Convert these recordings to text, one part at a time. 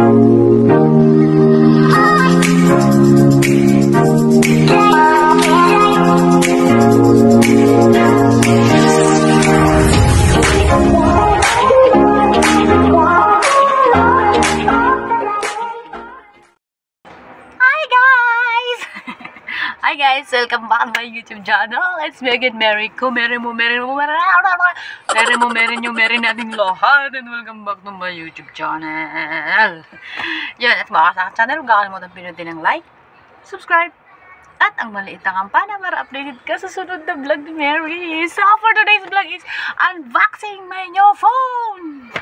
Hi guys, welcome back to my YouTube channel. It's me again, Mary ko. Mary natin lahat. And welcome back to my YouTube channel. Yun, at baka sa channel, huwag kakalimutan pinutin ng like, subscribe, at ang maliit na kampana para updated ka sa sunod na vlog ni Mary. So for today's vlog is unboxing my new phone.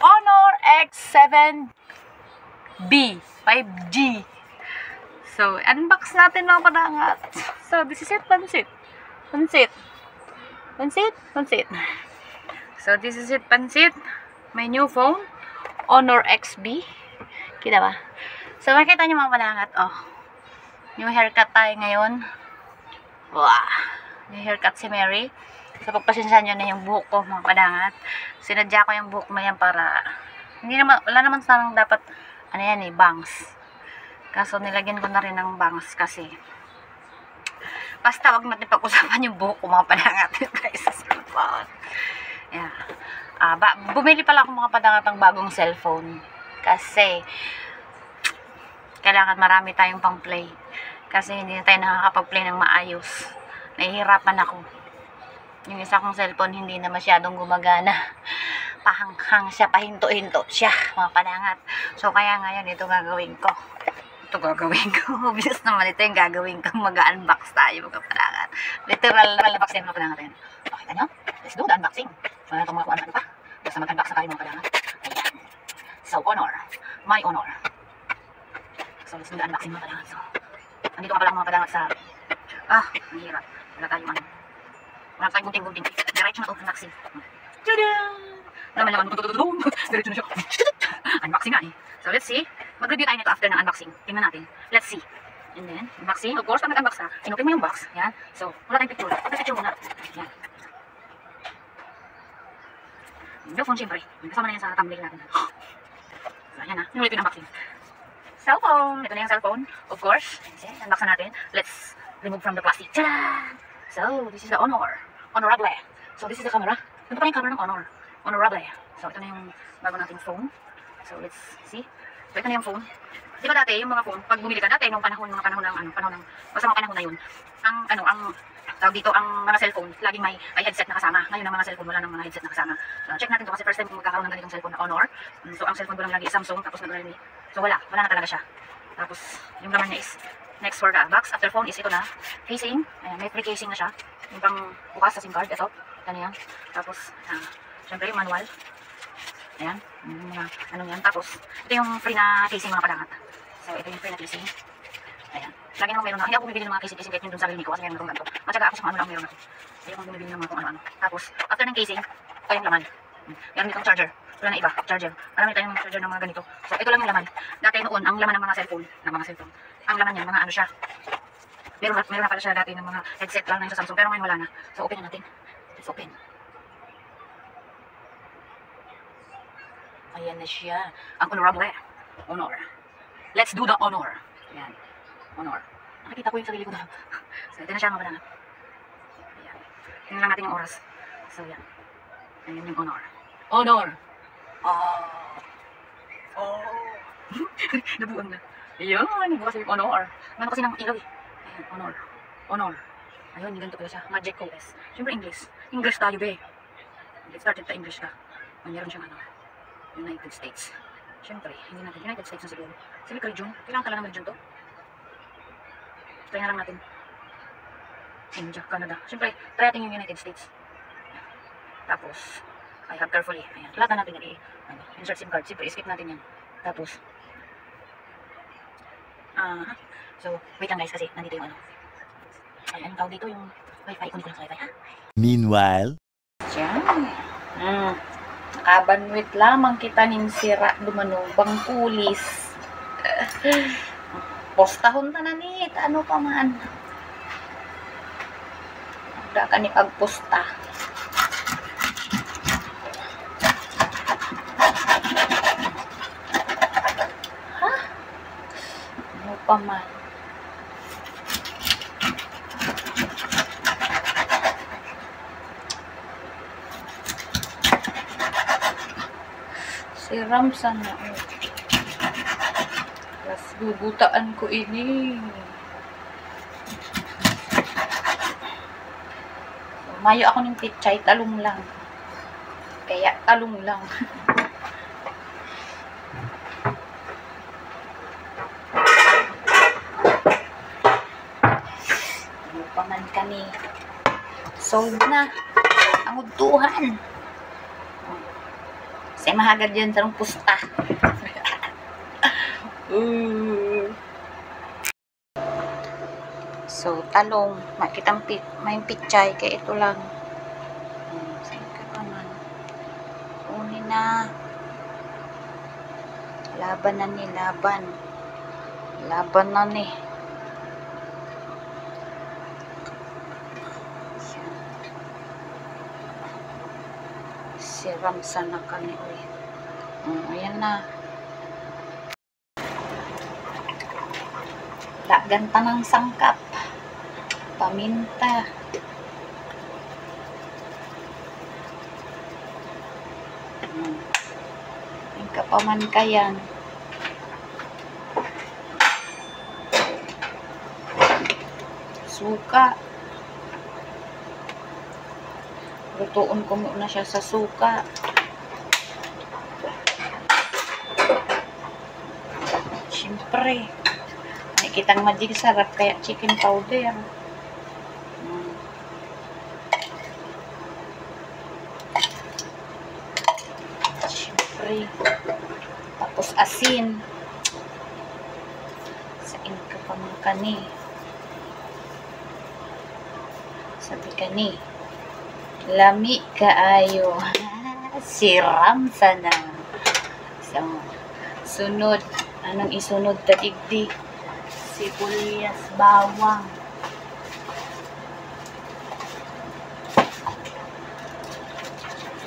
Honor X7B 5G. So, unbox natin mga padangat. So, this is it, pansit. So, this is it, pansit. My new phone, Honor XB. Kita ba? So, makita nyo mga padangat, oh. New haircut tayo ngayon. Wow. New haircut si Mary. So, pagpasensyahan nyo na yung buhok ko mga padangat. Sinadya ko yung buhok na yan para, wala naman sanang dapat, ano yan bangs. Kaso nilagyan ko na rin ng bangs kasi basta wag natin pag-usapan yung buhok ko mga padangat guys sa cellphone. Yeah. Bumili pala ako mga padangat ng bagong cellphone kasi kailangan marami tayong pang play kasi hindi na tayo nakakapag-play ng maayos. Nahihirapan ako. Yung isa kong cellphone hindi na masyadong gumagana. Pahanghang siya, pahinto-hinto siya mga padangat. So kaya ngayon ito gagawin ko. Obvious naman ito yung gagawin ko. Mag-unbox tayo mga padangat. Literal unboxing mga padangat rin. Okay na nyo? Let's do the unboxing. Wala na itong mga kuwan pa. Basta mag-unbox na tayo mga padangat. Ayan. So, Honor. My Honor. So, let's do the unboxing mga padangat. So, nandito ka pala mga padangat sa ang hirap. Wala tayong gunting-gunting. Diretso na ito unboxing. Tada! Laman. Diretso na siya. Unboxing nga eh. So, let's see. Mag-review tayo nito after ng unboxing. Tingnan natin. Let's see. And then, unboxing. Of course, pag nag-unbox ka, inupin mo yung box. Yan. So, wala tayong picture. Pag-picture muna. Yan. Yung phone, syempre. Kasama na yan sa thumbnail natin. So, yan yung ulit yung unboxing. Cellphone. Ito na yung cellphone. Of course. Unbox na natin. Let's remove from the plastic. Tada! So, this is the Honor. Honorable. So, this is the camera. Ito pa yung camera ng Honor. Honorable. So, ito na yung bago nating phone. So, let's see. So, ito na yung phone. Di ba dati, yung mga phone, pag bumili ka dati, nung panahon ng, basta mga panahon na yun, ang tawag dito, ang mga cellphone, laging may headset na kasama. Ngayon, ang mga cellphone, wala nang mga headset na kasama. So, check natin to kasi first time kung magkakaroon ng ganitong cellphone na Honor. So, ang cellphone ko lang lagi Samsung, tapos nag-Realme. So, wala na talaga siya. Tapos, yung laman niya is, next for the box. After phone is ito na, casing. Ayan, may free casing na siya. Yung pang bukas sa SIM card, ito. Yan yan. Tapos, syempre, yung manual. Ayan, ano yan. Tapos, ito yung free na casing mga padangat. So, ito yung free na casing. Ayan. Lagi naman meron na. Hindi ako bibili ng mga casing kahit yung dun sa Realme ko kasi meron akong ganito. Matyaga ako sa kung ano lang meron ako. Hindi ako bumibili ng mga kung ano-ano. Tapos, after ng casing, ito yung laman. Meron ditong charger. Wala na iba, charger. Marami tayong charger ng mga ganito. So, ito lang yung laman. Dati noon, ang laman ng mga cellphone. Ang laman niya, mga ano siya. Meron na pala siya dati ng mga headset lang na yung sa Samsung. Pero ngayon wala na. So, open na natin. Let's open. Ayan na siya. Ang Honorable. Honor. Let's do the Honor. Ayan. Honor. Nakikita ko yung sarili ko na. So, ito na siya mga padangat. Ayan. Tingnan lang natin yung oras. So, yan. Ayan yung Honor. Honor. Nabuang na. Ayan. Nabukas yung Honor. Ano kasi ng ilaw eh. Ayan. Honor. Ayun. Yung ganito pala siya. Magic OS. Siyempre English. English tayo be. Let's start with the English ka. Mayroon siyang United States. Siyempre, hindi natin. United States na siguro. Silicon June. Kailangan talaga ng region to. Try na lang natin. India, Canada. Siyempre, try natin yung United States. Tapos, I have carefully. Ayan. Lahat na natin yan. Insert SIM card. Siyempre, skip natin yan. Tapos, so, wait lang guys kasi nandito yung Ayan, tawag dito yung wifi. Kunin ko lang sa wifi ha. Meanwhile, Nakabanwit lamang kita ninsira dumanubang pulis. Postahon ta na ni, ano pa man. Ada ka ni pagposta. pa man. Siram sana. Tapos gugutaan ko ini. So, mayo ako ng pichay, talong lang. Kaya talong lang. Ano pa man kani. Solve na. Ang utuhan. Kasi mahagad yan sa pusta. So, talong. Makitang may pichay. Kaya ito lang. Saan ka naman? Kunin na. Laban na ni. Laban. Laban na ni. Siram sana kami ulit. Ayan na. Ganta ng sangkap. Paminta. Yung kapaman kayan. Suka. Lutuon ko muna siya sa suka. Siyempre, nakikitang magic sarap kaya chicken powder. Siyempre, tapos asin. Sain ka pa mga kani. Sabi kani. Lami kaayo. Siram sana. So, sunod. Anong isunod ta digdi? Sibuyas, bawang.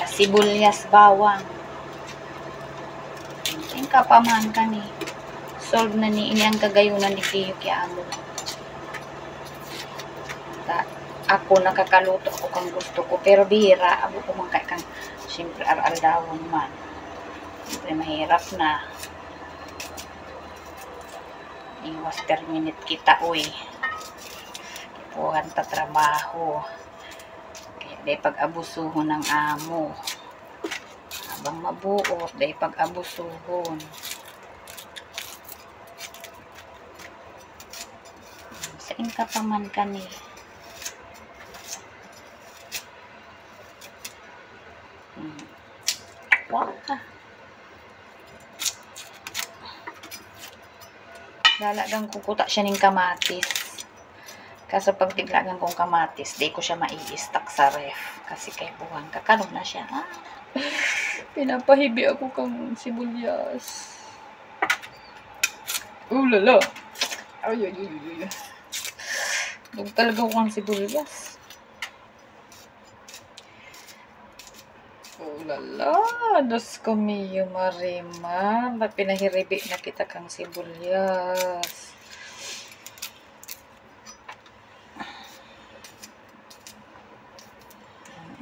Sibuyas, bawang. Yung kapaman ka ni. Solve na ni ini ang kagayunan ni Kiyo kaya amo. Ako nakakaluto ko kang gusto ko pero bihira abo ko man kay kang siyempre aral dawon man siyempre mahirap na iwas per minute kita uy kipuhan ta trabaho kaya day pag-abusuhon ng amo habang mabuot day pag-abusuhon saan ka pa man kani. Waka. Lalagang kukuta siya ng kamatis. Kaso pag tiglagan kong kamatis, di ko siya mai-stack sa ref. Kasi kay buwan, kakalog na siya. Pinapahibi ako kang sibuyas. Lala. Ay. Dug talaga ko kang sibuyas. Lala, Diyos ko miyo marima. Ba't pinahiribi na kita kang sibuyas?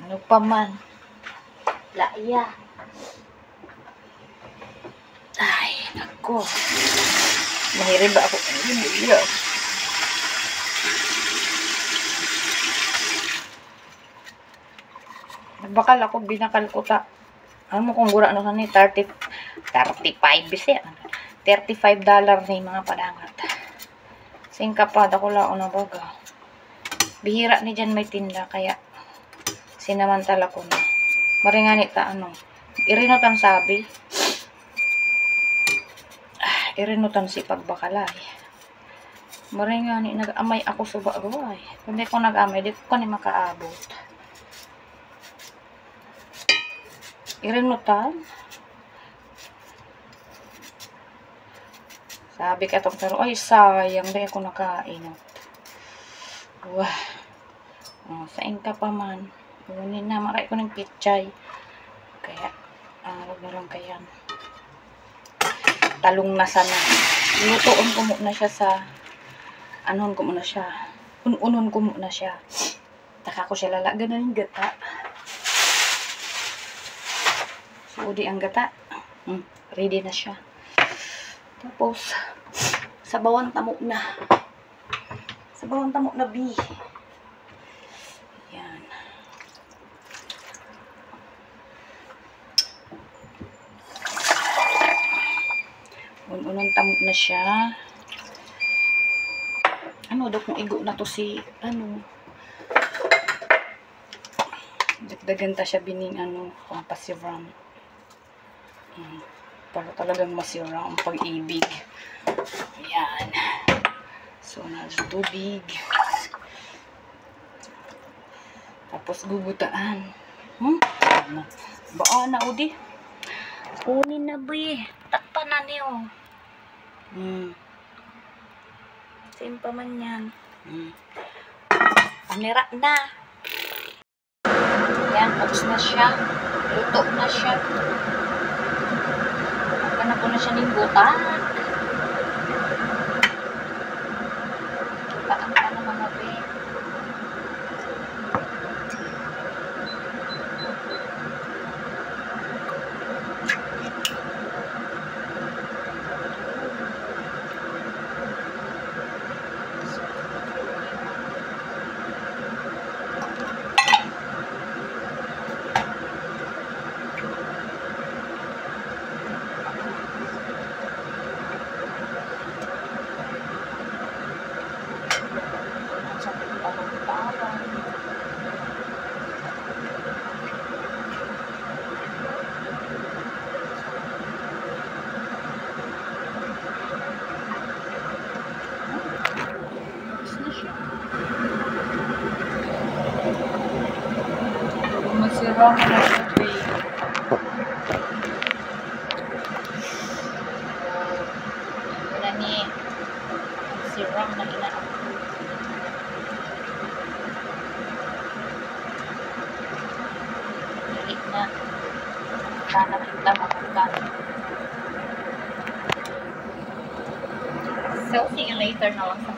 Ano pa man? Laya. Ay, nako. Mahiriba ako kang sibuyas. Bakal ako binakal ko ta. Ano mo kung gura ano ni 35 siya. $35 ni mga padangat. Singkapad ako lao na baga. Bihira ni dyan may tinda kaya sinamantala ko na. Maringani ta ano. Irinutan sabi. Irinutan si pagbakalay. Maringani nag-amay ako sa bagay. Kung di ko nag-amay, di ko ni makaabot. Irinutan. Sabi ka itong taro, ay sayang, di ako nakain. Wah. Sain ka pa man. Kunin na, maray ko ng pichay. Kaya, huwag na lang kayan. Talong na sana. Lutoon ko muna siya sa anon ko muna siya. Unon ko muna siya. Taka ko siya lalagyan ng gata. So, di ang gata. Ready na siya. Tapos, sabawan tamo na. Sabawan tamo na B. Yan. Unon tamo na siya. Ano, daw kung igo na to si, ano, dagdagan ta siya bining, ano, pampasiram. Para talagang masira ang pag-ibig. Yan. So, nasa tubig. Tapos, gugutaan. Baan na, udi. Kunin na, boy. Takpan na niyo. Simpa man yan. Panira na. Yan, tapos na siya. Luto na siya. Magkana ko na siya ng buta. Paang ka na mga be. Masirang na tubig. Wala ni. Masirang na inaap. Hilik na. Sana kita makukan. So, see you later na lang sa